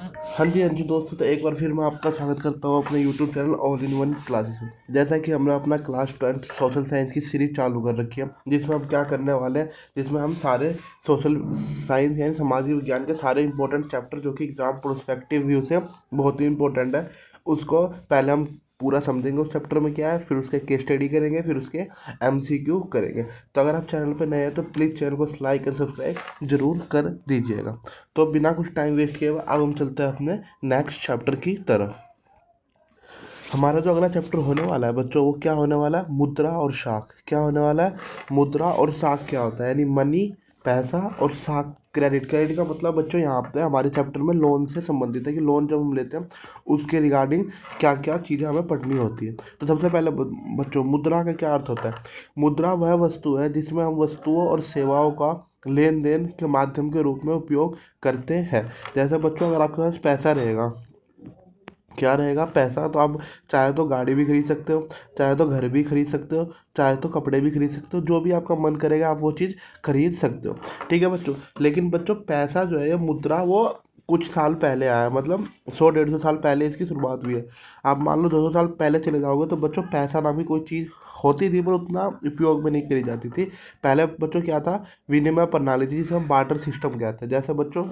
हाँ जी दोस्तों, तो एक बार फिर मैं आपका स्वागत करता हूँ अपने YouTube channel all in one classes में। जैसा कि हमने अपना क्लास 12 सोशल साइंस की सीरीज चालू कर रखी है, जिसमें हम क्या करने वाले हैं, जिसमें हम सारे सोशल साइंस यानी सामाजिक विज्ञान के सारे इंपॉर्टेंट चैप्टर जो कि एग्जाम प्रोस्पेक्टिव व्यू से बहुत ही इंपॉर्टेंट है, उसको पहले हम पूरा समझेंगे उस चैप्टर में क्या है, फिर उसके केस स्टडी करेंगे, फिर उसके एमसीक्यू करेंगे। तो अगर आप चैनल पर नए हैं तो प्लीज़ चैनल को लाइक एंड सब्सक्राइब जरूर कर दीजिएगा। तो बिना कुछ टाइम वेस्ट किए हुए अब हम चलते हैं अपने नेक्स्ट चैप्टर की तरफ। हमारा जो अगला चैप्टर होने वाला है बच्चों, वो क्या होने वाला है, मुद्रा और साख। क्या होने वाला है, मुद्रा और साख क्या होता है, यानी मनी पैसा और साख क्रेडिट। क्रेडिट का मतलब बच्चों यहाँ पे हमारे चैप्टर में लोन से संबंधित है कि लोन जब हम लेते हैं उसके रिगार्डिंग क्या क्या चीज़ें हमें पढ़नी होती है। तो सबसे पहले बच्चों, मुद्रा का क्या अर्थ होता है। मुद्रा वह वस्तु है जिसमें हम वस्तुओं और सेवाओं का लेन देन के माध्यम के रूप में उपयोग करते हैं। जैसे बच्चों, अगर आपके पास पैसा रहेगा, क्या रहेगा, पैसा, तो आप चाहे तो गाड़ी भी खरीद सकते हो, चाहे तो घर भी खरीद सकते हो, चाहे तो कपड़े भी खरीद सकते हो, जो भी आपका मन करेगा आप वो चीज़ खरीद सकते हो। ठीक है बच्चों। लेकिन बच्चों पैसा जो है, ये मुद्रा, वो कुछ साल पहले आया, मतलब 100-150 साल पहले इसकी शुरुआत हुई है। आप मान लो 200 साल पहले चले जाओगे तो बच्चों पैसा नाम की कोई चीज़ होती थी, पर उतना उपयोग में नहीं करी जाती थी। पहले बच्चों क्या था, विनिमय प्रणाली थी, जिसे हम बार्टर सिस्टम कहते हैं। जैसे बच्चों,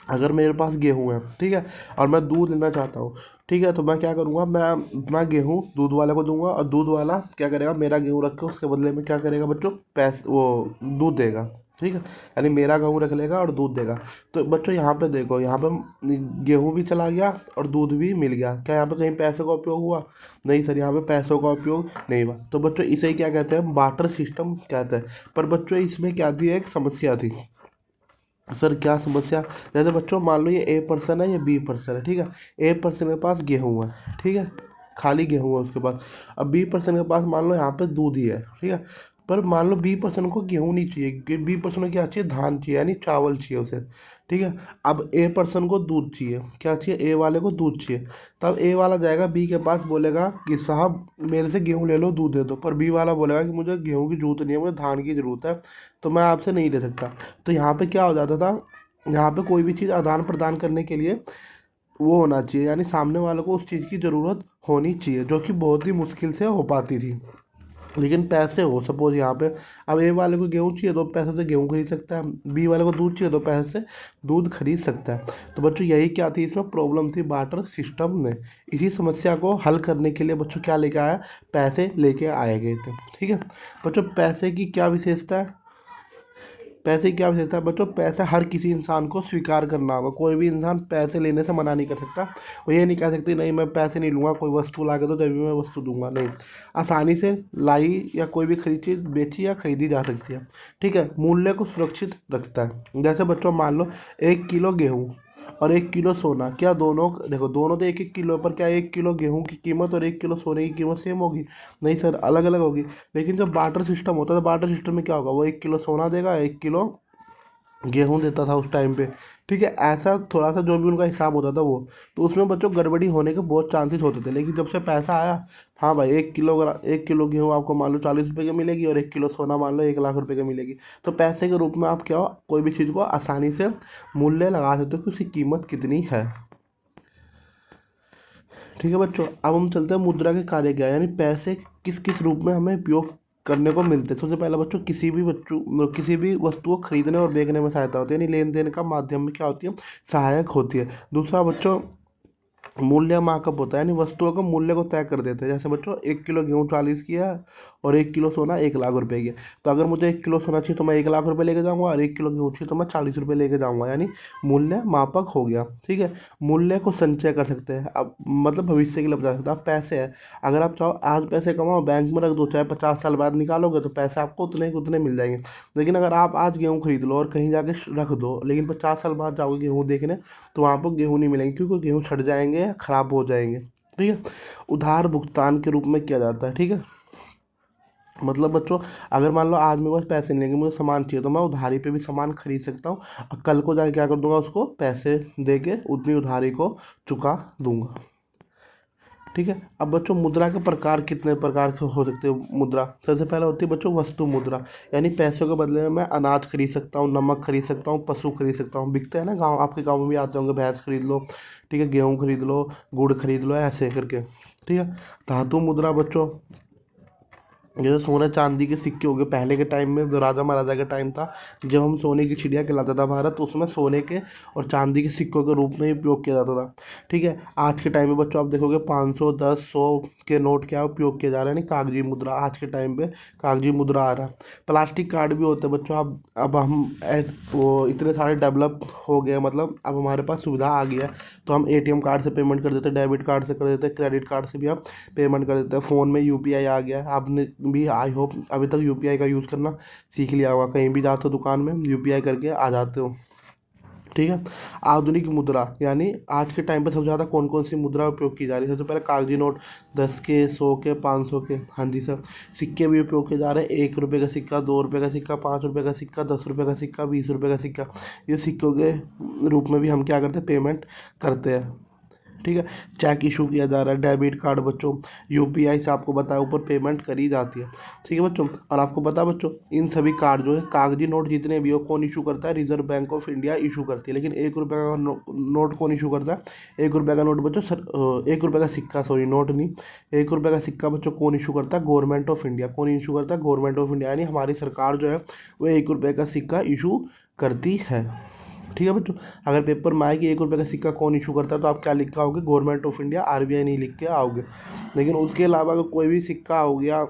अगर मेरे पास गेहूँ है, ठीक है, और मैं दूध लेना चाहता हूँ, ठीक है, तो मैं क्या करूँगा, मैं अपना गेहूँ दूध वाले को दूंगा और दूध वाला क्या करेगा, मेरा गेहूँ रख के उसके बदले में क्या करेगा बच्चों, पैसे वो दूध देगा। ठीक है, यानी मेरा गेहूँ रख लेगा और दूध देगा। तो बच्चों यहाँ पे देखो, यहाँ पे गेहूँ भी चला गया और दूध भी मिल गया। क्या यहाँ पे कहीं पैसे का उपयोग हुआ? नहीं सर, यहाँ पे पैसों का उपयोग नहीं हुआ। तो बच्चों इसे ही क्या कहते हैं, बार्टर सिस्टम कहते हैं। पर बच्चों इसमें क्या थी, एक समस्या थी। सर क्या समस्या? जैसे बच्चों मान लो ये ए पर्सन है, ये बी पर्सन है, ठीक है। ए पर्सन के पास गेहूँ है, ठीक है, खाली गेहूँ है उसके पास। अब बी पर्सन के पास मान लो यहाँ पे दूध ही है, ठीक है। पर मान लो बी पर्सन को गेहूँ नहीं चाहिए, बी पर्सन को क्या चाहिए, धान चाहिए, यानी चावल चाहिए उसे। ठीक है। अब ए पर्सन को दूध चाहिए, क्या चाहिए, ए वाले को दूध चाहिए। तब ए वाला जाएगा बी के पास, बोलेगा कि साहब मेरे से गेहूँ ले लो, दूध दे दो। पर बी वाला बोलेगा कि मुझे गेहूँ की जरूरत नहीं है, मुझे धान की ज़रूरत है, तो मैं आपसे नहीं ले सकता। तो यहाँ पे क्या हो जाता था, यहाँ पे कोई भी चीज़ आदान प्रदान करने के लिए वो होना चाहिए, यानी सामने वाले को उस चीज़ की ज़रूरत होनी चाहिए, जो कि बहुत ही मुश्किल से हो पाती थी। लेकिन पैसे हो, सपोज यहाँ पे अब ए वाले को गेहूँ चाहिए तो पैसे से गेहूँ खरीद सकता है, बी वाले को दूध चाहिए तो पैसे से दूध खरीद सकता है। तो बच्चों यही क्या थी, इसमें प्रॉब्लम थी बार्टर सिस्टम में। इसी समस्या को हल करने के लिए बच्चों क्या लेके आया, पैसे लेके आए गए थे। ठीक है बच्चों, पैसे की क्या विशेषता है, पैसे की क्या आवश्यकता है बच्चों, पैसा हर किसी इंसान को स्वीकार करना होगा। कोई भी इंसान पैसे लेने से मना नहीं कर सकता। वो ये नहीं कह सकती नहीं मैं पैसे नहीं लूँगा, कोई वस्तु ला के तो तभी मैं वस्तु दूंगा, नहीं। आसानी से लाई या कोई भी खरीद चीज बेची या खरीदी जा सकती है। ठीक है, मूल्य को सुरक्षित रखता है। जैसे बच्चों मान लो 1 किलो गेहूँ और 1 किलो सोना, क्या दोनों, देखो दोनों तो 1-1 किलो, पर क्या 1 किलो गेहूँ की कीमत और 1 किलो सोने की कीमत सेम होगी? नहीं सर, अलग अलग होगी। लेकिन जब बार्टर सिस्टम होता है तो बार्टर सिस्टम में क्या होगा, वो 1 किलो सोना देगा, 1 किलो गेहूँ देता था उस टाइम पे। ठीक है, ऐसा थोड़ा सा जो भी उनका हिसाब होता था वो, तो उसमें बच्चों गड़बड़ी होने के बहुत चांसेस होते थे। लेकिन जब से पैसा आया, हाँ भाई 1 किलो, 1 किलो गेहूँ आपको मान लो 40 रुपये की मिलेगी और 1 किलो सोना मान लो 1 लाख रुपए की मिलेगी। तो पैसे के रूप में आप क्या हो, कोई भी चीज़ को आसानी से मूल्य लगा सकते हो कि उसकी कीमत कितनी है। ठीक है बच्चों, अब हम चलते हैं मुद्रा के कार्य क्या है, यानी पैसे किस किस रूप में हमें उपयोग करने को मिलते हैं। सबसे पहला बच्चों, किसी भी वस्तु को खरीदने और बेचने में सहायता होती है, यानी लेन देन का माध्यम में क्या होती है, सहायक होती है। दूसरा बच्चों, मूल्य मार्कअप होता है, यानी वस्तुओं का मूल्य को तय कर देते हैं। जैसे बच्चों 1 किलो गेहूँ 40 की है और 1 किलो सोना 1 लाख रुपए की है। तो अगर मुझे 1 किलो सोना चाहिए तो मैं 1 लाख रुपए लेके जाऊंगा, और 1 किलो गेहूँ चाहिए तो मैं 40 रुपये लेके जाऊंगा, यानी मूल्य मापक हो गया। ठीक है, मूल्य को संचय कर सकते हैं, अब मतलब भविष्य के लिए बचा सकते हैं। अब पैसे है, अगर आप चाहो आज पैसे कमाओ, बैंक में रख दो, चाहे 50 साल बाद निकालोगे तो पैसे आपको उतने के उतने मिल जाएंगे। लेकिन अगर आप आज गेहूँ खरीद लो और कहीं जाके रख दो, लेकिन 50 साल बाद जाओगे गेहूँ देखने, तो वहाँ पर गेहूँ नहीं मिलेंगे, क्योंकि गेहूँ सड़ जाएंगे या खराब हो जाएंगे। ठीक है, उधार भुगतान के रूप में किया जाता है। ठीक है, मतलब बच्चों, अगर मान लो आज मेरे पास पैसे नहीं लेंगे, मुझे सामान चाहिए, तो मैं उधारी पे भी सामान खरीद सकता हूँ, और कल को जाके क्या कर दूंगा, उसको पैसे दे के उतनी उधारी को चुका दूंगा। ठीक है। अब बच्चों मुद्रा के प्रकार कितने प्रकार के हो सकते हैं। मुद्रा सबसे पहले होती है बच्चों वस्तु मुद्रा, यानी पैसों के बदले में मैं अनाज खरीद सकता हूँ, नमक खरीद सकता हूँ, पशु खरीद सकता हूँ। बिकते हैं ना गाँव, आपके गाँव में भी आते होंगे, भैंस खरीद लो, ठीक है, गेहूँ खरीद लो, गुड़ खरीद लो, ऐसे करके। ठीक है। धातु मुद्रा बच्चों, जैसे सोने चांदी के सिक्के हो गए पहले के टाइम में, जो राजा महाराजा का टाइम था, जब हम सोने की चिड़िया कहलाता था भारत, तो उसमें सोने के और चांदी के सिक्कों के रूप में ही उपयोग किया जाता था। ठीक है। आज के टाइम में बच्चों आप देखोगे 500, 10, 100 के नोट क्या उपयोग किया जा रहा है, नहीं कागजी मुद्रा। आज के टाइम पे कागजी मुद्रा आ रहा है। प्लास्टिक कार्ड भी होते हैं बच्चों। अब हम वो इतने सारे डेवलप हो गए, मतलब अब हमारे पास सुविधा आ गई है, तो हम एटीएम कार्ड से पेमेंट कर देते हैं, डेबिट कार्ड से कर देते हैं, क्रेडिट कार्ड से भी आप पेमेंट कर देते हैं। फ़ोन में यूपीआई आ गया है। आपने भी आई होप अभी तक यूपीआई का यूज़ करना सीख लिया होगा। कहीं भी जाते हो दुकान में यूपीआई करके आ जाते हो। ठीक है। आधुनिक मुद्रा, यानी आज के टाइम पे सबसे ज़्यादा कौन कौन सी मुद्रा उपयोग की जा रही है। सबसे पहले कागजी नोट, 10 के, 100 के, 500 के, हाँ जी सर। सिक्के भी उपयोग किए जा रहे हैं। 1 रुपये का सिक्का, 2 रुपये का सिक्का, 5 रुपये का सिक्का, 10 रुपये का सिक्का, 20 रुपये का सिक्का, ये सिक्कों के रूप में भी हम क्या करते हैं, पेमेंट करते हैं। ठीक है। चेक इशू किया जा रहा है। डेबिट कार्ड बच्चों यूपीआई से आपको बताया ऊपर पेमेंट करी जाती है। ठीक है बच्चों। और आपको पता है बच्चों, इन सभी कार्ड जो है कागजी नोट जितने भी हो कौन इशू करता है, reserve bank of India issue करती है। लेकिन 1 रुपये का नोट कौन इशू करता है, 1 रुपये का नोट बच्चों सर, 1 रुपये का सिक्का, सॉरी नोट नहीं, 1 रुपये का सिक्का बच्चों कौन इशू करता है, गवर्नमेंट ऑफ इंडिया। कौन इशू करता है, गवर्नमेंट ऑफ इंडिया, यानी हमारी सरकार जो है वो 1 रुपये का सिक्का इशू करती है। ठीक है बच्चों। अगर पेपर में आए कि 1 रुपये का सिक्का कौन इशू करता है, तो आप क्या लिख के आओगे, गवर्नमेंट ऑफ इंडिया, आरबीआई नहीं लिख के आओगे। लेकिन उसके अलावा अगर कोई भी सिक्का हो गया,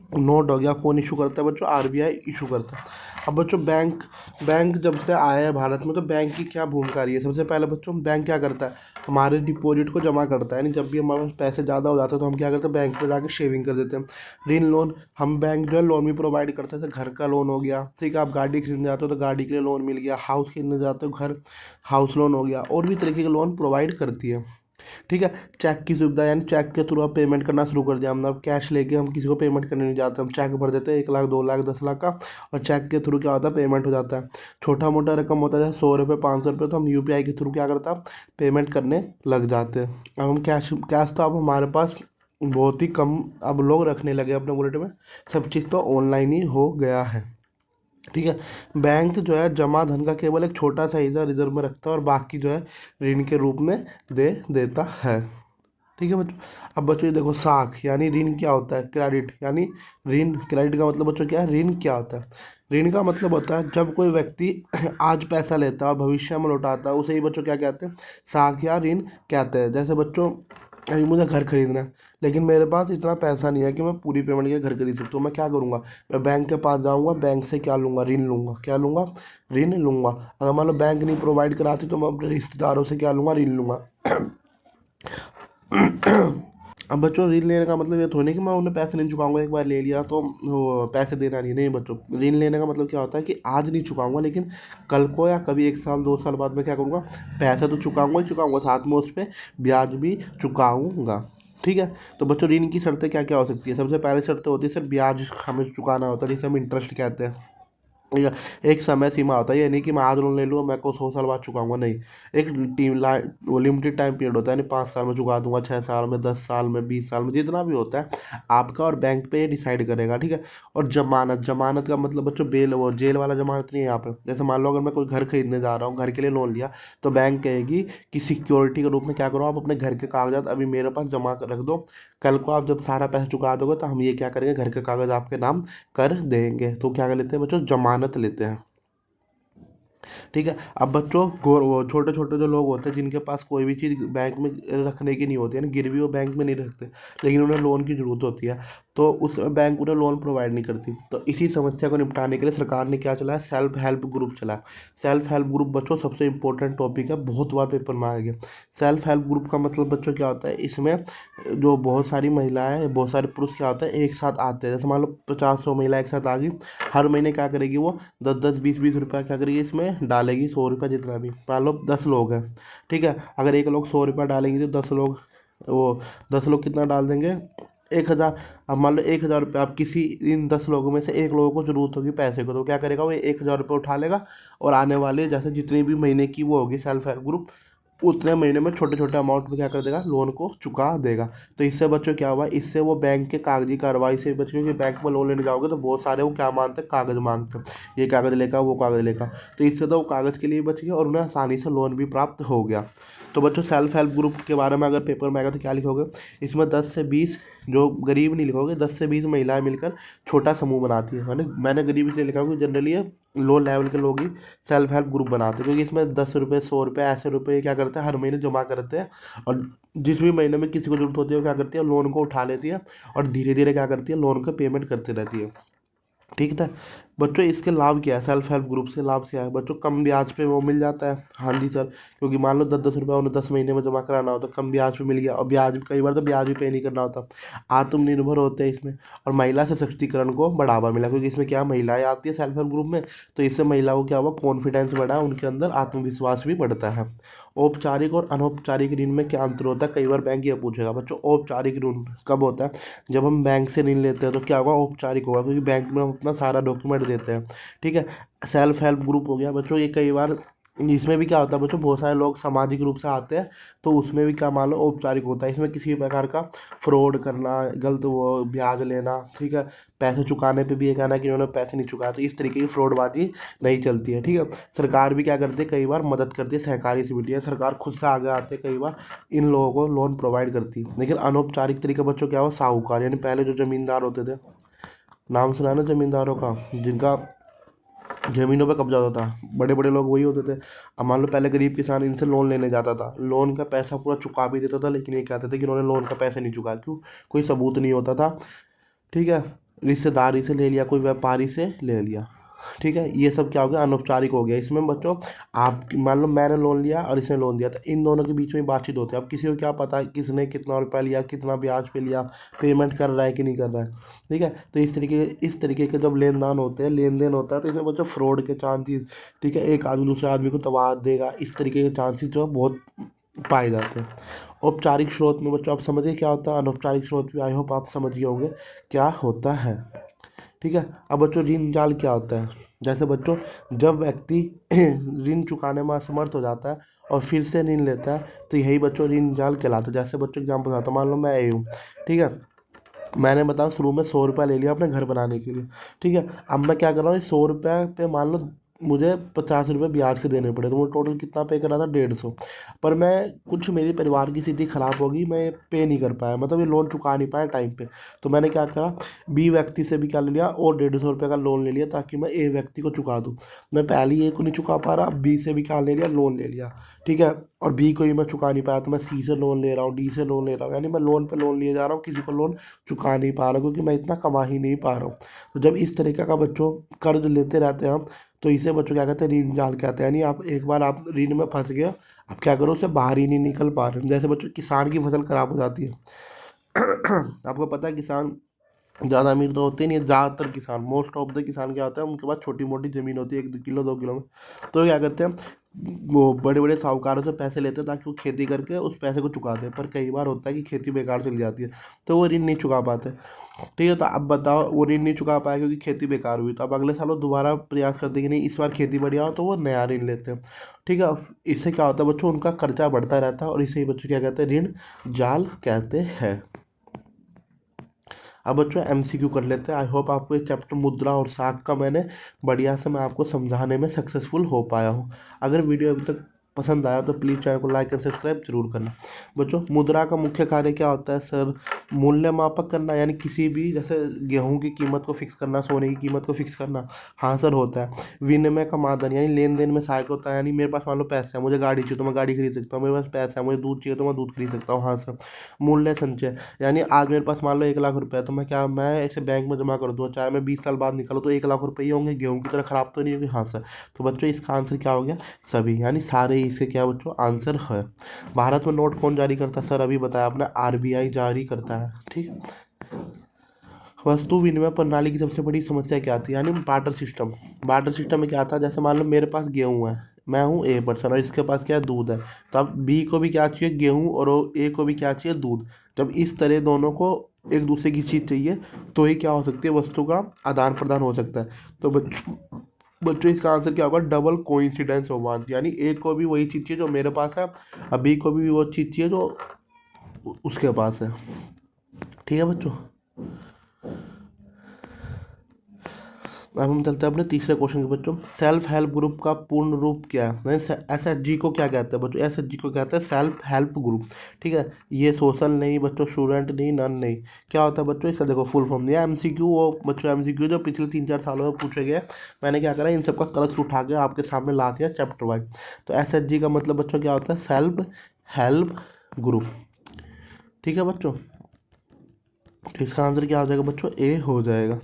नोट हो गया, कौन इशू करता है बच्चों, आरबीआई इशू करता है। अब बच्चों बैंक, बैंक जब से आया है भारत में, तो बैंक की क्या भूमिका रही है। सबसे पहले बच्चों बैंक क्या करता है, हमारे डिपॉजिट को जमा करता है। यानी जब भी हमारे पास पैसे ज़्यादा हो जाते हैं तो हम क्या करते हैं, बैंक में जाके शेविंग कर देते हैं। ऋण लोन, हम बैंक जो है लोन भी प्रोवाइड करते हैं। जैसे घर का लोन हो गया, ठीक है, आप गाड़ी खरीदने जाते हो तो गाड़ी के लिए लोन मिल गया, हाउस खरीदने जाते हो घर, हाउस लोन हो गया, और भी तरीके के लोन प्रोवाइड करती है। ठीक है। चेक की सुविधा, यानी चेक के थ्रू आप पेमेंट करना शुरू कर दिया हमने। अब कैश लेके हम किसी को पेमेंट करने नहीं जाते, हम चेक भर देते हैं 1 लाख, 2 लाख, 10 लाख का, और चेक के थ्रू क्या होता है, पेमेंट हो जाता है। छोटा मोटा रकम होता है जैसे 100 रुपये, 500 रुपये, तो हम यूपीआई के थ्रू क्या करता है, पेमेंट करने लग जाते हैं। अब हम कैश, कैश तो अब हमारे पास बहुत ही कम अब लोग रखने लगे अपने वॉलेट में। सब चीज़ तो ऑनलाइन ही हो गया है। ठीक है। बैंक जो है जमा धन का केवल एक छोटा सा हिस्सा रिजर्व में रखता है, और बाकी जो है ऋण के रूप में दे देता है। ठीक है बच्चों। अब बच्चों ये देखो, साख यानी ऋण क्या होता है, क्रेडिट यानी ऋण। क्रेडिट का मतलब बच्चों क्या है, ऋण क्या होता है। ऋण का मतलब होता है जब कोई व्यक्ति आज पैसा लेता है और भविष्य में लौटाता है, उसे ही बच्चों क्या कहते हैं, साख या ऋण कहते हैं। जैसे बच्चों अभी मुझे घर खरीदना है, लेकिन मेरे पास इतना पैसा नहीं है कि मैं पूरी पेमेंट के घर खरीद सकता हूँ। मैं क्या करूँगा, मैं बैंक के पास जाऊँगा, बैंक से क्या लूँगा, ऋण लूँगा। क्या लूँगा, ऋण लूँगा। अगर मान लो बैंक नहीं प्रोवाइड कराती, तो मैं अपने रिश्तेदारों से क्या लूँगा, ऋण लूँगा। अब बच्चों ऋण लेने का मतलब ये थोड़ी नहीं कि मैं उन्हें पैसे नहीं चुकाऊंगा, एक बार ले लिया तो वो पैसे देना नहीं। नहीं बच्चों, ऋण लेने का मतलब क्या होता है कि आज नहीं चुकाऊंगा, लेकिन कल को या कभी 1 साल 2 साल बाद में क्या करूँगा, पैसे तो चुकाऊंगा ही चुकाऊंगा, साथ में उस पर ब्याज भी चुकाऊंगा। ठीक है। तो बच्चों ऋण की शर्तें क्या क्या हो सकती है। सबसे पहले शर्त होती है सर, ब्याज हमें चुकाना होता है, जिसे हम इंटरेस्ट कहते हैं। ठीक है। एक समय सीमा होता है, ये नहीं कि मैं आज लोन ले लूँ मैं को 100 साल बाद चुकाऊंगा, नहीं। एक वो लिमिटेड टाइम पीरियड होता है, यानी 5 साल में चुका दूंगा, 6 साल में, 10 साल में, 20 साल में, जितना भी होता है आपका और बैंक पे डिसाइड करेगा। ठीक है। और जमानत, जमानत का मतलब बच्चों बेल, वो जेल वाला जमानत नहीं है यहाँ पे। जैसे मान लो अगर मैं कोई घर खरीदने जा रहा हूँ, घर के लिए लोन लिया, तो बैंक कहेगी कि सिक्योरिटी के रूप में क्या करो, आप अपने घर के कागजात अभी मेरे पास जमा कर रख दो, कल को आप जब सारा पैसा चुका दोगे तो हम ये क्या करेंगे, घर के कागज आपके नाम कर देंगे। तो क्या कर लेते हैं बच्चों, जमानत लेते हैं। ठीक है। अब बच्चों वो छोटे छोटे जो लोग होते हैं जिनके पास कोई भी चीज़ बैंक में रखने की नहीं होती है ना, गिरवी वो बैंक में नहीं रखते, लेकिन उन्हें लोन की ज़रूरत होती है, तो उस बैंक उन्हें लोन प्रोवाइड नहीं करती। तो इसी समस्या को निपटाने के लिए सरकार ने क्या चलाया, सेल्फ हेल्प ग्रुप चलाया। सेल्फ हेल्प ग्रुप बच्चों सबसे इंपॉर्टेंट टॉपिक है, बहुत बार पेपर में आ गया। सेल्फ हेल्प ग्रुप का मतलब बच्चों क्या होता है, इसमें जो बहुत सारी महिलाएं, बहुत सारे पुरुष क्या होता है, एक साथ आते हैं। जैसे मान लो 50-100 महिला एक साथ आ गई, हर महीने क्या करेगी वो 10-10, 20-20 रुपया क्या करेगी इसमें डालेगी, 100 रुपया जितना भी। मान लो 10 लोग हैं, ठीक है, अगर एक लोग 100 रुपया डालेंगे तो 10 लोग, वो 10 लोग कितना डाल देंगे, 1,000। अब मान लो 1,000 रुपये, आप किसी इन 10 लोगों में से एक लोगों को जरूरत होगी पैसे को, तो क्या करेगा वो 1,000 रुपये उठा लेगा, और आने वाले जैसे जितनी भी महीने की वो होगी सेल्फ हेल्प ग्रुप, उतने महीने में छोटे छोटे अमाउंट में क्या कर देगा, लोन को चुका देगा। तो इससे बच्चों क्या हुआ, इससे वो बैंक के कागजी कार्रवाई से बच्चों, क्योंकि बैंक में लोन लेने जाओगे तो बहुत सारे वो क्या मांगते हैं, कागज़ मांगते हैं, ये कागज़ लेकर वो कागज़ लेकर। तो इससे तो वो कागज़ के लिए बच गया और उन्हें आसानी से लोन भी प्राप्त हो गया। तो बच्चों सेल्फ हेल्प ग्रुप के बारे में अगर पेपर में आएगा तो क्या लिखोगे, इसमें 10 से 20, जो गरीब नहीं लिखोगे, 10 से 20 महिलाएं मिलकर छोटा समूह बनाती है। मैंने गरीब इसलिए लिखा क्योंकि जनरली ये लो लेवल के लोग ही सेल्फ हेल्प ग्रुप बनाते हैं, क्योंकि इसमें 10 रुपये 100 रुपये ऐसे रुपये क्या करते हैं, हर महीने जमा करते हैं, और जिस भी महीने में किसी को जरूरत होती है वो क्या करती है, लोन को उठा लेती है और धीरे धीरे क्या करती है, लोन का पेमेंट करती रहती है। ठीक है बच्चों, इसके लाभ क्या है, सेल्फ हेल्प ग्रुप से लाभ क्या है बच्चों, कम ब्याज पे वो मिल जाता है। हाँ जी सर, क्योंकि मान लो 10-10 रुपये उन्हें 10 महीने में जमा कराना होता है, कम ब्याज पे मिल गया, और ब्याज कई बार तो ब्याज भी पे नहीं करना होता। आत्मनिर्भर होते हैं इसमें, और महिला सशक्तिकरण को बढ़ावा मिला, क्योंकि इसमें क्या महिलाएं आती है सेल्फ हेल्प ग्रुप में, तो इससे महिलाओं को क्या हुआ, कॉन्फिडेंस बढ़ा, उनके अंदर आत्मविश्वास भी बढ़ता है। औपचारिक और अनौपचारिक ऋण में क्या अंतर होता है, कई बार बैंक ये पूछेगा बच्चों। औपचारिक ऋण कब होता है, जब हम बैंक से ऋण लेते हैं तो क्या होगा, औपचारिक होगा, क्योंकि बैंक में हम अपना सारा डॉक्यूमेंट देते हैं। ठीक है, सेल्फ हेल्प ग्रुप हो गया बच्चों, ये कई बार इसमें भी क्या होता है बच्चों, बहुत सारे लोग सामाजिक रूप से आते हैं, तो उसमें भी क्या मान लो औपचारिक होता है। इसमें किसी भी प्रकार का फ्रॉड करना, गलत वो ब्याज लेना, ठीक है, पैसे चुकाने पे भी ये कहना कि उन्होंने पैसे नहीं चुकाए, तो इस तरीके की फ्रॉडबाजी नहीं चलती है। ठीक है, सरकार भी क्या करती है, कई बार मदद करती है, सहकारी समितियाँ सरकार खुद से आगे आते हैं, कई बार इन लोगों को लोन प्रोवाइड करती है। लेकिन अनौपचारिक तरीके बच्चों क्या हो, साहूकार, यानी पहले जो जमींदार होते थे, नाम सुना है ना जमींदारों का, जिनका ज़मीनों पे कब्जा होता था, बड़े बड़े लोग वही होते थे। अब मान लो पहले गरीब किसान इनसे लोन लेने जाता था, लोन का पैसा पूरा चुका भी देता था, लेकिन ये कहते थे कि उन्होंने लोन का पैसा नहीं चुकाया, क्यों, कोई सबूत नहीं होता था। ठीक है, रिश्तेदारी से ले लिया, कोई व्यापारी से ले लिया। ठीक है, ये सब क्या हो गया, अनौपचारिक हो गया। इसमें बच्चों आप मान लो मैंने लोन लिया और इसने लोन दिया, तो इन दोनों के बीच में बातचीत होती है। अब किसी को क्या पता है किसने कितना रुपया लिया, कितना ब्याज पे लिया, पेमेंट कर रहा है कि नहीं कर रहा है। ठीक है, तो इस तरीके के जब लेन देन होते हैं, लेन देन होता है, तो इसमें बच्चों फ्रॉड के चांसेस, ठीक है, एक आदमी दूसरे आदमी को तबाह देगा, इस तरीके के चांसेस जो है बहुत पाए जाते हैं। औपचारिक स्रोत में बच्चों आप समझिए क्या होता है, अनौपचारिक स्रोत भी आई होप आप समझ गए होंगे क्या होता है। ठीक है, अब बच्चों ऋण जाल क्या होता है, जैसे बच्चों जब व्यक्ति ऋण चुकाने में असमर्थ हो जाता है और फिर से ऋण लेता है, तो यही बच्चों ऋण जाल कहलाता है। जैसे बच्चों एग्जाम्पल आता है, मान लो मैं ए हूँ, ठीक है, मैंने बताया शुरू में 100 रुपया ले लिया अपने घर बनाने के लिए। ठीक है, अब मैं क्या कर रहा हूँ, इस 100 रुपये पे मान लो मुझे 50 रुपये ब्याज के देने पड़े, तो मुझे टोटल कितना पे करना था, 150। पर मैं कुछ मेरी परिवार की स्थिति ख़राब होगी, मैं पे नहीं कर पाया, मतलब ये लोन चुका नहीं पाया टाइम पे, तो मैंने क्या करा, बी व्यक्ति से भी क्या ले लिया और 150 रुपये का लोन ले लिया, ताकि मैं ए व्यक्ति को चुका दूँ। मैं पहले ए को नहीं चुका पा रहा, बी से भी क्या ले लिया, लोन ले लिया। ठीक है, और बी को ही मैं चुका नहीं पाया, तो मैं सी से लोन ले रहा हूँ, डी से लोन ले रहा हूँ, यानी मैं लोन पे लोन लिए जा रहा हूँ, किसी को लोन चुका नहीं पा रहा, क्योंकि मैं इतना कमा ही नहीं पा रहा हूँ। तो जब इस तरीके का बच्चों कर्ज लेते रहते हैं हम, तो इसे बच्चों क्या कहते हैं, ऋण जाल कहते हैं। यानी आप एक बार आप ऋण में फंस गए, आप क्या करो, उससे बाहर ही नहीं निकल पा रहे। जैसे बच्चों किसान की फसल खराब हो जाती है आपको पता है किसान ज़्यादा अमीर तो होते नहीं है, ज़्यादातर किसान, मोस्ट ऑफ द किसान क्या होता है, उनके पास छोटी मोटी ज़मीन होती है, 1 किलो 2 किलो में, तो क्या करते हैं, वो बड़े बड़े साहूकारों से पैसे लेते हैं ताकि वो खेती करके उस पैसे को चुका दें। पर कई बार होता है कि खेती बेकार चली जाती है, तो वो ऋण नहीं चुका पाते। ठीक है, तो अब बताओ, वो ऋण नहीं चुका पाया क्योंकि खेती बेकार हुई, तो अब अगले साल वो दोबारा प्रयास करते हैं कि नहीं इस बार खेती बढ़िया हो, तो वो नया ऋण लेते हैं। ठीक है, इससे क्या होता है बच्चों, उनका खर्चा बढ़ता रहता है, और इसे ही बच्चों क्या कहते हैं, ऋण जाल कहते हैं। अब बच्चों एमसीक्यू कर लेते हैं। आई होप आपको ये चैप्टर मुद्रा और साख का मैंने बढ़िया से मैं आपको समझाने में सक्सेसफुल हो पाया हूँ। अगर वीडियो अभी तक पसंद आया तो प्लीज़ चैनल को लाइक एंड सब्सक्राइब जरूर करना। बच्चों मुद्रा का मुख्य कार्य क्या होता है सर, मूल्य मापक करना, यानी किसी भी, जैसे गेहूं की कीमत को फिक्स करना, सोने की कीमत को फिक्स करना। हाँ सर होता है। विनिमय का माध्यम, यानी लेन देन में सहायक होता है, यानी मेरे पास मान लो पैसे है, मुझे गाड़ी चाहिए तो मैं गाड़ी खरीद सकता हूँ, मेरे पास पैसा है, मुझे दूध चाहिए तो मैं दूध खरीद सकता हूँ। हाँ सर। मूल्य संचय, यानी आज मेरे पास मान लो 1 लाख रुपए है, तो मैं इसे बैंक में जमा कर दूँ, चाहे मैं 20 साल बाद निकालूँ तो 1 लाख रुपये ही होंगे, गेहूँ की तरह खराब तो नहीं होगी। हाँ सर। तो बच्चों इसका आंसर क्या हो गया, सभी, यानी सारे इसके क्या बच्चों आंसर है। भारत में नोट कौन जारी करता है सर, अभी बताया आपने, आरबीआई जारी करता है। ठीक, वस्तु विनिमय प्रणाली की सबसे बड़ी समस्या क्या थी, यानी बार्टर सिस्टम। बार्टर सिस्टम में क्या था, जैसे मान लो मेरे पास गेहूँ है, मैं हूँ ए पर्सन और इसके पास क्या है, दूध है, तो अब बी को भी क्या चाहिए, गेहूँ, और ए को भी क्या चाहिए, दूध। जब इस तरह दोनों को एक दूसरे की चीज़ चाहिए, तो ही क्या हो सकती है, वस्तु का आदान प्रदान हो सकता है। तो बच्चों इसका आंसर क्या होगा, डबल कोइंसिडेंस ऑफ वन, यानी एक को भी वही चीज़ चाहिए जो मेरे पास है, अभी को भी वो चीज़ चाहिए जो उसके पास है। ठीक है बच्चों, अब हम चलते हैं अपने तीसरे क्वेश्चन के बच्चों। सेल्फ हेल्प ग्रुप का पूर्ण रूप क्या है? SHG को क्या कहते हैं बच्चों? SHG को कहते हैं सेल्फ हेल्प ग्रुप। ठीक है, ये सोशल नहीं बच्चों, स्टूडेंट नहीं, नन नहीं, क्या होता है बच्चों? इसका देखो फुल फॉर्म दिया MCQ, वो बच्चों MCQ जो पिछले 3-4 सालों में पूछे गए, मैंने क्या करा इन सबका कलेक्ट उठा के आपके सामने ला दिया चैप्टर वाइज। तो SHG का मतलब बच्चों क्या होता है? Self help group. ठीक है बच्चों, तो इसका आंसर क्या हो जाएगा बच्चों? ए हो जाएगा।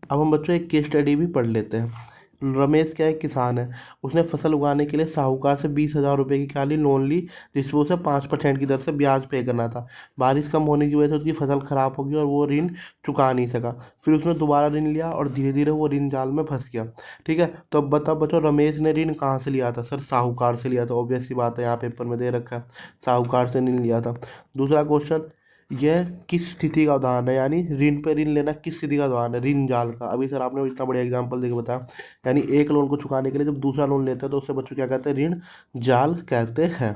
अब हम बच्चों एक केस स्टडी भी पढ़ लेते हैं। रमेश क्या एक किसान है, उसने फसल उगाने के लिए साहूकार से 20,000 रुपये की क्या ली? लोन ली, जिसमें उसे 5% की दर से ब्याज पे करना था। बारिश कम होने की वजह से उसकी फसल खराब हो गई और वो ऋण चुका नहीं सका। फिर उसने दोबारा ऋण लिया और धीरे धीरे वो ऋण जाल में फंस गया। ठीक है, तो अब बताओ बच्चों, रमेश ने ऋण कहाँ से लिया था? सर साहूकार से लिया था, ऑब्वियस सी बात है, यहाँ पेपर में दे रखा है, साहूकार से ऋण लिया था। दूसरा क्वेश्चन, यह किस स्थिति का उदाहरण है, यानी ऋण पे ऋण लेना किस स्थिति का उदाहरण है? ऋण जाल का। अभी सर आपने इतना बढ़िया एग्जांपल देके बताया, यानी एक लोन को चुकाने के लिए जब दूसरा लोन लेते हैं तो उससे बच्चों क्या कहते हैं? ऋण जाल कहते हैं।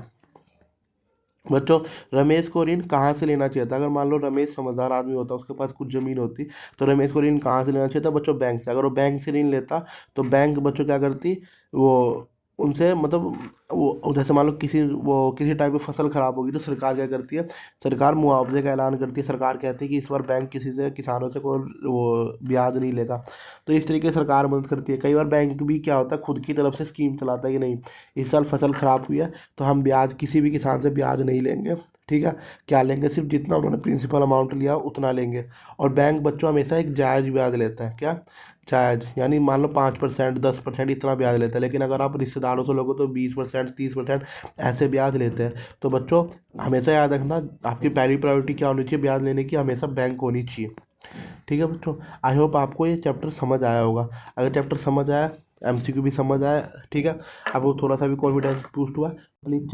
बच्चों, रमेश को ऋण कहाँ से लेना चाहिए था? अगर मान लो रमेश समझदार आदमी होता, उसके पास कुछ ज़मीन होती, तो रमेश को ऋण कहाँ से लेना चाहिए था बच्चों? बैंक से। अगर वो बैंक से ऋण लेता तो बैंक बच्चों क्या करती, वो उनसे मतलब वो जैसे मान लो किसी टाइप की फसल खराब होगी तो सरकार क्या करती है? सरकार मुआवजे का ऐलान करती है। सरकार कहती है कि इस बार बैंक किसी से, किसानों से कोई वो ब्याज नहीं लेगा। तो इस तरीके से सरकार मदद करती है। कई बार बैंक भी क्या होता है, खुद की तरफ से स्कीम चलाता है कि नहीं, इस साल फसल खराब हुई है तो हम ब्याज किसी भी किसान से ब्याज नहीं लेंगे। ठीक है, क्या लेंगे? सिर्फ जितना उन्होंने प्रिंसिपल अमाउंट लिया उतना लेंगे। और बैंक बच्चों हमेशा एक जायज़ ब्याज लेता है। क्या जायज़? यानी मान लो 5%, 10% इतना ब्याज लेता है। लेकिन अगर आप रिश्तेदारों से लोगो तो 20%, 30% ऐसे ब्याज लेते हैं। तो बच्चों हमेशा याद रखना, आपकी पहली प्रायोरिटी क्या होनी चाहिए ब्याज लेने की? हमेशा बैंक होनी चाहिए। ठीक है बच्चों, आई होप आपको ये चैप्टर समझ आया होगा। अगर चैप्टर समझ आया, MCQ भी समझ आया, ठीक है, अब वो थोड़ा सा भी कॉन्फिडेंस बूस्ट हुआ, प्लीज